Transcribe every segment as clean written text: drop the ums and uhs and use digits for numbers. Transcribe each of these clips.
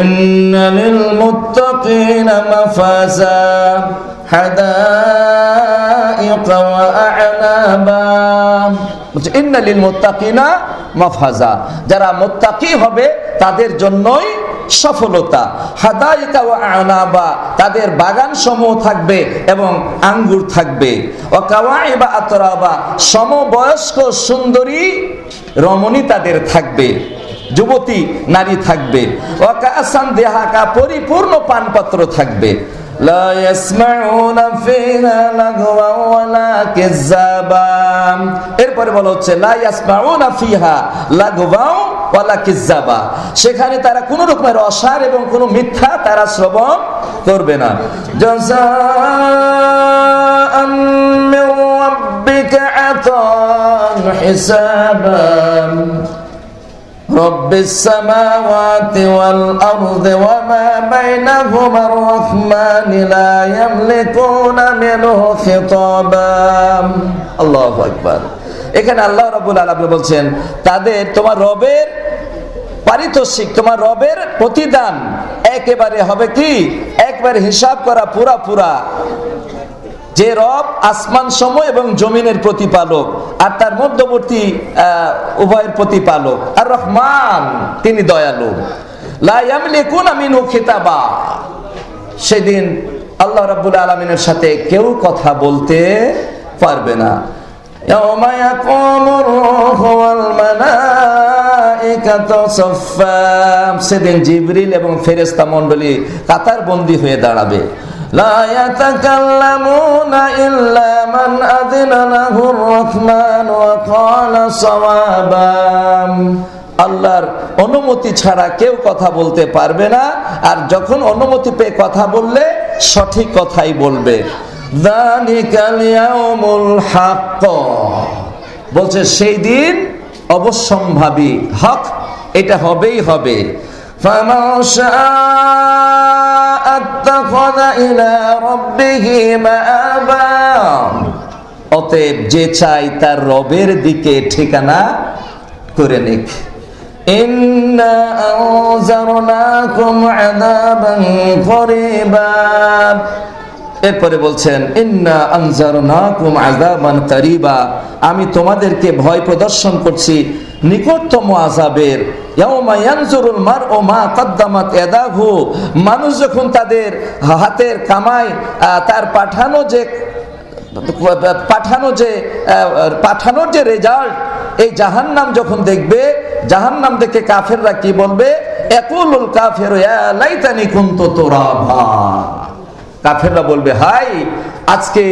ইন্না লিল মুত্তাকিনা মাফাজা হাদাইকা ওয়া আ'নাবা। বলছে ইন্না লিল মুত্তাকিনা মাফাজা, যারা মুত্তাকি হবে তাদের জন্যই সফলতা। হাদাইকা ওয়া আ'নাবা, তাদের বাগান সমূহ থাকবে এবং আঙ্গুর থাকবে। ওয়া কাওয়াইবা আতরাবা, সমবয়স্ক সুন্দরী রমণী তাদের থাকবে, যুবতী নারী থাকবে। ওয়া কাসান দেহাকা, পরিপূর্ণ পানপাত্র থাকবে। লা ইয়াসমাউনা ফিহা লাগওয়া ওয়ালা কিযাবা। এরপরে বলা হচ্ছে লা ইয়াসমাউনা ফিহা লাগওয়া ওয়ালা কিযাবা, সেখানে তারা কোনো রকমের অসার এবং কোনো মিথ্যা তারা শ্রবণ করবে না। জাযাআন মির রাব্বিকা আতান হিসাবান রব্বিস সামাওয়াতি ওয়াল আরদি ওয়া মা বাইনাহুমা আর-রাহমানি লা ইয়ামলিকুনা মিনহু খিতাবা। আল্লাহু আকবার। এখানে আল্লাহ রাব্বুল আলামিন বলছেন তাদের তোমার রবের পারিতোষিক, তোমার রবের প্রতিদান একেবারে হবে কি, একবারে হিসাব করা পুরা। যে রব আসমান সমূহ এবং জমিনের প্রতিপালক আর তার মধ্যবর্তী উভয়ের প্রতিপালক, আর রহমান, তিনি দয়ালু। লা ইয়ামলিকুনা মিনহু খিতাবা, সেদিন আল্লাহ রাব্বুল আলামিনের সাথে কেউ কথা বলতে পারবে না। ইয়াওমা ইয়াকুমুর রূহু ওয়াল মালাইকাতু সাফফা, সেদিন জিবরিল এবং ফেরেশতা মণ্ডলী কাতারবন্দী হয়ে দাঁড়াবে। লা ইয়াতাকাল্লামুনা ইল্লা মান আযিনা লাহুর রাহমান ওয়া ক্বালা সাওয়াবা, আল্লাহর অনুমতি ছাড়া কেউ কথা বলতে পারবে না, আর যখন অনুমতি পেয়ে কথা বললে সঠিক কথাই বলবে। যালিকাল ইয়াউমুল হক, বলছে সেই দিন অবশ্যম্ভাবী, হক, এটা হবেই হবে। ফামান শাআ আত্তাখাযা ইলা রাব্বিহি মাআবা, অতএব যে চাই তার রবের দিকে ঠিকানা করে নিক। ইন্না আনজারনাকুম আযাবান করিবা, এরপরে বলছেন ইন্না আনজারনাকুম আযাবান করিবা, আমি তোমাদেরকে ভয় প্রদর্শন করছি নিকটতম আযাবের। ইয়াউমা ইয়ানজুরুল মারউ মা কদ্দামাত ইয়াদাহু, মানুষ যখন তাদের হাতের কামাই, তার পাঠানোর যে রেজাল্ট, এই জাহান্নাম যখন দেখবে, জাহান্নাম দেখে কাফেররা কি বলবে? ইয়াকুলুল কাফিরু ইয়া লাইতানি কুনতু তুরাবা, কাফেররা বলবে হাই, আজকে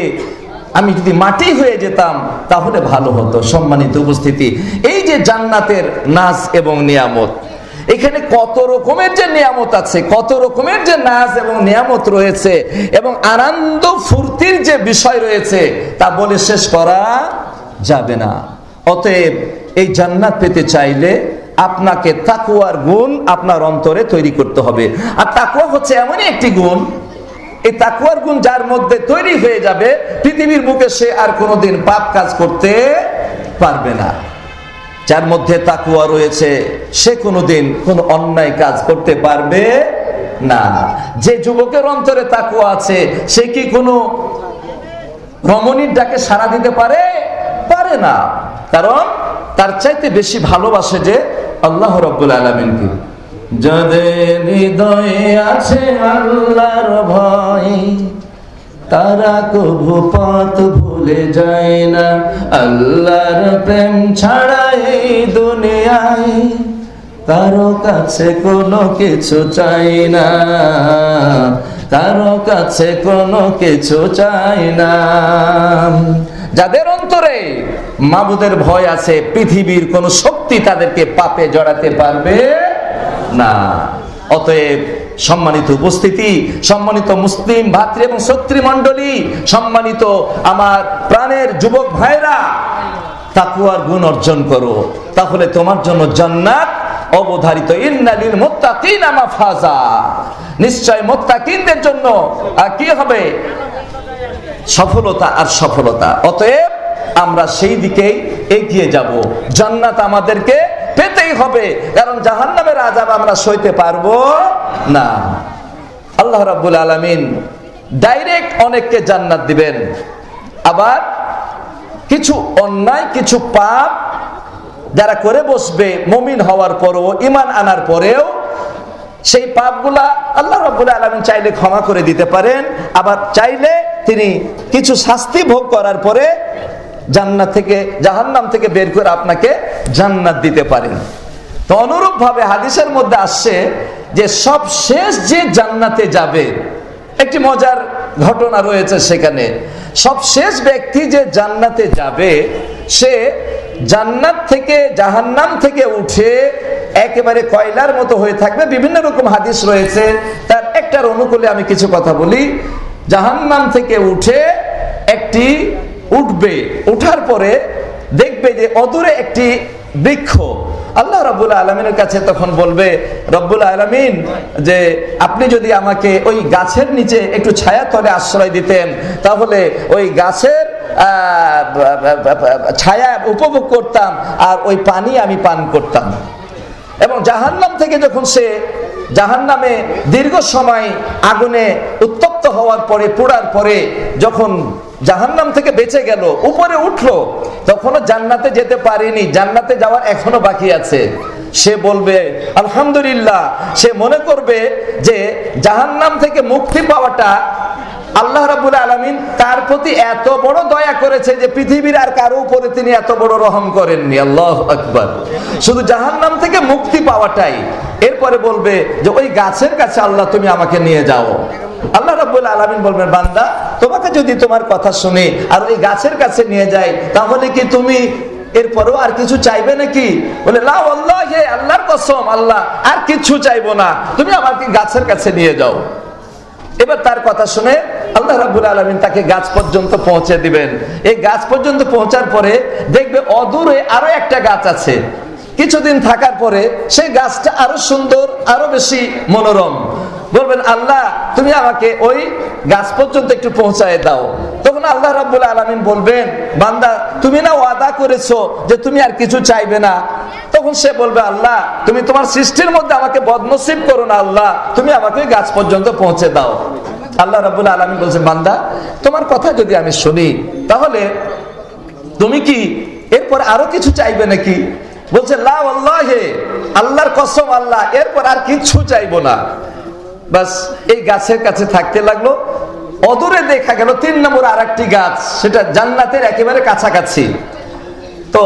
আমি যদি মাটি হয়ে যেতাম তাহলে ভালো হতো। সম্মানিত উপস্থিতি, এই যে জান্নাতের নাজ এবং নিয়ামত, এখানে কত রকমের যে নিয়ামত আছে, কত রকমের যে নাজ এবং নিয়ামত রয়েছে এবং আনন্দ ফুর্তির যে বিষয় রয়েছে, তা বলে শেষ করা যাবে না। অতএব এই জান্নাত পেতে চাইলে আপনাকে তাকওয়ার গুণ আপনার অন্তরে তৈরি করতে হবে। আর তাকওয়া হচ্ছে এমনই একটি গুণ, এই তাকওয়ার গুণ যার মধ্যে তৈরি হয়ে যাবে, পৃথিবীর বুকে সে আর কোনোদিন পাপ কাজ করতে পারবে না। যার মধ্যে তাকওয়া রয়েছে সে কোনোদিন কোনো অন্যায় কাজ করতে পারবে না। যে যুবকের অন্তরে তাকওয়া আছে সে কি কোনো রমণীর ডাকে সাড়া দিতে পারে? পারে না, কারণ তার চাইতে বেশি ভালোবাসে যে আল্লাহ রাব্বুল আলামিনকে। যাদের হৃদয়ে আছে আল্লাহর ভয়, তারা কভু পথ ভুলে যায় না। আল্লাহর প্রেম ছাড়া এই দুনিয়ায় কারো কাছে কোনো কিছু চাই না, কারো কাছে কোনো কিছু চাই না। যাদের অন্তরে মাবুদের ভয় আছে, পৃথিবীর কোন শক্তি তাদেরকে পাপে জড়াতে পারবে না। অতএব সম্মানিত উপস্থিতি, সম্মানিত মুসলিম ভাতৃ এবং শত্রুমণ্ডলী, সম্মানিত আমার প্রাণের যুবক ভাইরা, তাকওয়ার গুণ অর্জন করো, তাহলে তোমার জন্য জান্নাত অবধারিত। ইন্না লিল মুত্তাকিনা মাফাজা, নিশ্চয় মুত্তাকিনদের জন্য কি হবে? সফলতা আর সফলতা। অতএব আমরা সেই দিকেই এগিয়ে যাব। জান্নাত আমাদেরকে পেতেই হবে, কারণ জাহান্নামের আযাব আমরা সইতে পারবো না। আল্লাহ রাব্বুল আলামিন ডাইরেক্ট অনেককে জান্নাত দিবেন, আবার কিছু অন্যায় কিছু পাপ যারা করে বসবে মুমিন হওয়ার পরেও, ঈমান আনার পরেও, সেই পাপগুলা আল্লাহ রাব্বুল আলামিন চাইলে ক্ষমা করে দিতে পারেন, আবার চাইলে তিনি কিছু শাস্তি ভোগ করার পরে জান্নাত থেকে, জাহান্নাম থেকে বের করে আপনাকে জান্নাত দিতে পারেন। তো অনুরূপ ভাবে হাদিসের মধ্যে আসছে যে সব শেষ যে জান্নাতে যাবে, একটি মজার ঘটনা রয়েছে সেখানে। সব শেষ ব্যক্তি যে জান্নাতে যাবে, সে জান্নাত থেকে, জাহান্নাম থেকে উঠে একেবারে কয়লার মতো হয়ে থাকবে। বিভিন্ন রকম হাদিস রয়েছে, তার একটার অনুকূলে আমি কিছু কথা বলি। জাহান্নাম থেকে উঠে একটি উঠবে, উঠার পরে দেখবে যে অদূরে একটি বৃক্ষ। আল্লাহ রাব্বুল আলামিনের কাছে তখন বলবে, রব্বুল আলামিন, যে আপনি যদি আমাকে ওই গাছের নিচে একটু ছায়া তলে আশ্রয় দিতেন, তাহলে ওই গাছের ছায়া উপভোগ করতাম আর ওই পানি আমি পান করতাম। এবং জাহান্নাম থেকে যখন সে জাহান্নামে দীর্ঘ সময় আগুনে উত্তপ্ত হওয়ার পরে, পোড়ার পরে যখন জাহান্নাম থেকে বেঁচে গেল, উপরে উঠলো, তখনও জান্নাতে যেতে পারেনি, জান্নাতে যাওয়ার এখনো বাকি আছে। সে বলবে আলহামদুলিল্লাহ। সে মনে করবে যে জাহান্নাম থেকে মুক্তি পাওয়াটা আল্লাহ রাব্বুল আলামিন তার প্রতি এত বড় দয়া করেছে যে পৃথিবীর আর কারো উপরে তিনি এত বড় রহম করেননি। আল্লাহু আকবার। শুধু জাহান্নাম থেকে মুক্তি পাওয়াটাই। এরপরে বলবে যে ওই গাছের কাছে আল্লাহ তুমি আমাকে নিয়ে যাও। আল্লাহ রাব্বুল আলামিন বলবেন, বান্দা, তোমাকে যদি তোমার কথা শুনে আর ওই গাছের কাছে নিয়ে যায়, তাহলে কি তুমি এরপরেও আর কিছু চাইবে নাকি? বলে লা ওয়াল্লাহি, আল্লাহর কসম, আল্লাহ আর কিছু চাইবো না, তুমি আমাকে গাছের কাছে নিয়ে যাও। এবার তার কথা শুনে আল্লাহ রাব্বুল আলামিন তাকে গাছ পর্যন্ত পৌঁছে দিবেন। এই গাছ পর্যন্ত পৌঁছার পরে দেখবে অদূরে আরো একটা গাছ আছে। কিছুদিন থাকার পরে সেই গাছটা আরো সুন্দর, আরো বেশি মনোরম। বলবেন, আল্লাহ তুমি আমাকে ওই গাছ পর্যন্ত একটু পৌঁছায় দাও। তখন আল্লাহ রাব্বুল আলামিন বলবেন, বান্দা, তুমি না ওয়াদা করেছো যে তুমি আর কিছু চাইবে না। তখন সে বলবে, আল্লাহ তুমি তোমার সৃষ্টির মধ্যে আমাকে বদনসিব করো না, আল্লাহ তুমি আমাকে গাছ পর্যন্ত পৌঁছে দাও। আল্লাহ রাব্বুল আলামিন বলছেন, বান্দা, তোমার কথা যদি আমি শুনি, তাহলে তুমি কি এরপর আরো কিছু চাইবে নাকি? বলছে লা ওয়াল্লাহি, আল্লাহর কসম, আল্লাহ এরপর আর কিছু চাইবো না। বাস এই গাছের কাছে থাকতে লাগলো। অদূরে দেখা গেল 3 নম্বর আর একটি গাছ, সেটা জান্নাতের একেবারে কাছাকাছি। তো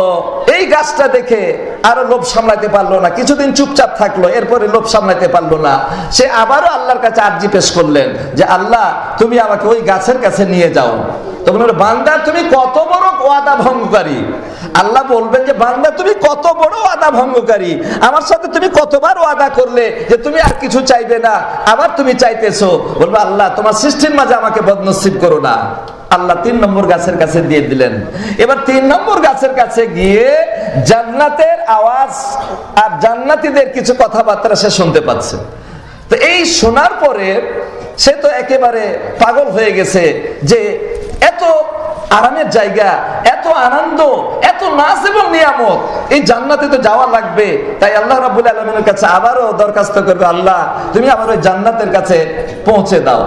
এই গাছটা দেখে আরো লোভ সামলাতে পারলো না, কিছুদিন চুপচাপ থাকলো, এরপরে লোভ সামলাতে পারলো না। সে আবারও আল্লাহর কাছে আরজি পেশ করলেন যে আল্লাহ তুমি আমাকে ওই গাছের কাছে নিয়ে যাও। তখন বান্দা তুমি কত বড় ওয়াদা ভঙ্গকারী। আল্লাহ বলবেন যে বান্দা তুমি কত বড় ওয়াদা ভঙ্গকারী, আমার সাথে তুমি কতবার ওয়াদা করলে যে তুমি আর কিছু চাইবে না, আবার তুমি চাইতেছো। বলবে, আল্লাহ তোমার সৃষ্টির মাঝে আমাকে বদনসিব করো না। আল্লাহ 3 নম্বর গাছের কাছে দিয়ে দিলেন। এবার 3 নম্বর গাছের কাছে গিয়ে জান্নাতের আওয়াজ আর জান্নাতীদের কিছু কথাবার্তা সে শুনতে পাচ্ছে। তো এই শোনার পরে সে তো একেবারে পাগল হয়ে গেছে যে এত আরামের জায়গা, এত আনন্দ, এত নাজ এবং নিয়ামত, এই জান্নাতে তো যাওয়া লাগবে। তাই আল্লাহ রাব্বুল আলামিনের কাছে আবারও দরখাস্ত করবে, আল্লাহ তুমি আমার ওই জান্নাতের কাছে পৌঁছে দাও।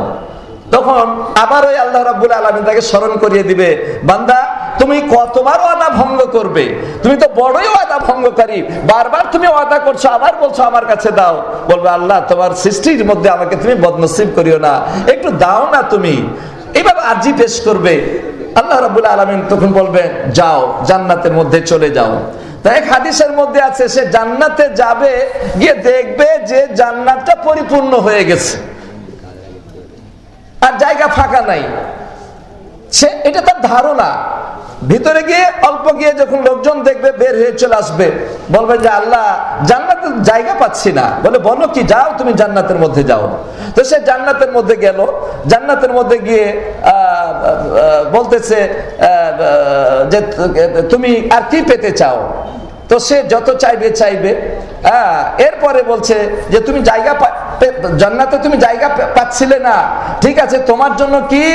তখন আবার ওই আল্লাহ রাব্বুল আলামিন তাকে স্মরণ করিয়ে দিবে, বান্দা তুমি কতবার ওয়াদা ভঙ্গ করবে, তুমি তো বড়ই ওয়াদা ভঙ্গকারী, বারবার তুমি ওয়াদা করছো, আবার বলছো আমার কাছে দাও। বলবে, আল্লাহ তোমার সৃষ্টির মধ্যে আমাকে তুমি বদনসিব করিও না, একটু দাও না তুমি। এইভাবে আরজি পেশ করবে। আল্লাহ রাব্বুল আলামিন তখন বলবে, যাও জান্নাতের মধ্যে চলে যাও। তাই এক হাদিসের মধ্যে আছে, সে জান্নাতে যাবে, গিয়ে দেখবে যে জান্নাতটা পরিপূর্ণ হয়ে গেছে আর জায়গা ফাঁকা নাই। সে এটা তার ধারণা। ভিতরে গিয়ে অল্প গিয়ে যখন লোকজন দেখবে, বের হয়ে চলে আসবে, বলবে যে আল্লাহ জান্নাতের জায়গা পাচ্ছি না। বলে, বলো কি, যাও তুমি জান্নাতের মধ্যে যাও। তো সে জান্নাতের মধ্যে গেল। জান্নাতের মধ্যে গিয়ে বলতেছে যে তুমি আর কি পেতে চাও? তো সে যত চাইবে চাইবে। এরপরে বলছে যে তুমি জায়গা জান্নাতে তুমি জায়গা পাচ্ছিলে না, ঠিক আছে, তোমার জন্য কি,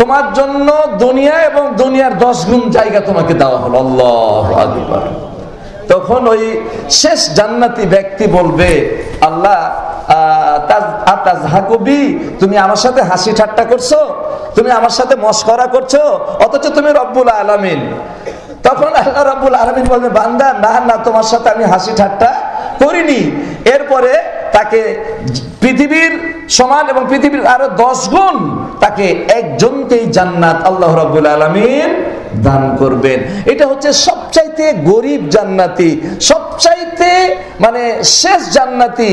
তোমার জন্য দুনিয়া এবং দুনিয়ার 10 গুণ জায়গা তোমাকে দেওয়া হলো। আল্লাহু আকবার। তখন ওই শেষ জান্নাতি ব্যক্তি বলবে, আল্লাহ আতাজহাকুবি, তুমি আমার সাথে হাসি ঠাট্টা করছো, তুমি আমার সাথে মশকরা করছো, অথচ তুমি রব্বুল আলামিন। তখন আল্লাহ রাব্বুল আলামিন বলবে, বান্দা না না, তোমার সাথে আমি হাসি ঠাট্টা করিনি। এরপরে তাকে পৃথিবীর সমান এবং পৃথিবীর আরো 10 গুণ তাকে একজনকেই জান্নাত আল্লাহ রাব্বুল আলামিন দান করবেন। এটা হচ্ছে সবচাইতে গরিব জান্নাতি, সবচাইতে মানে শেষ জান্নাতি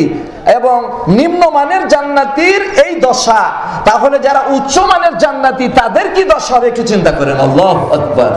এবং নিম্নমানের জান্নাতির এই দশা। তাহলে যারা উচ্চমানের জান্নাতি তাদের কি দশা হবে একটু চিন্তা করেন। আল্লাহু আকবার।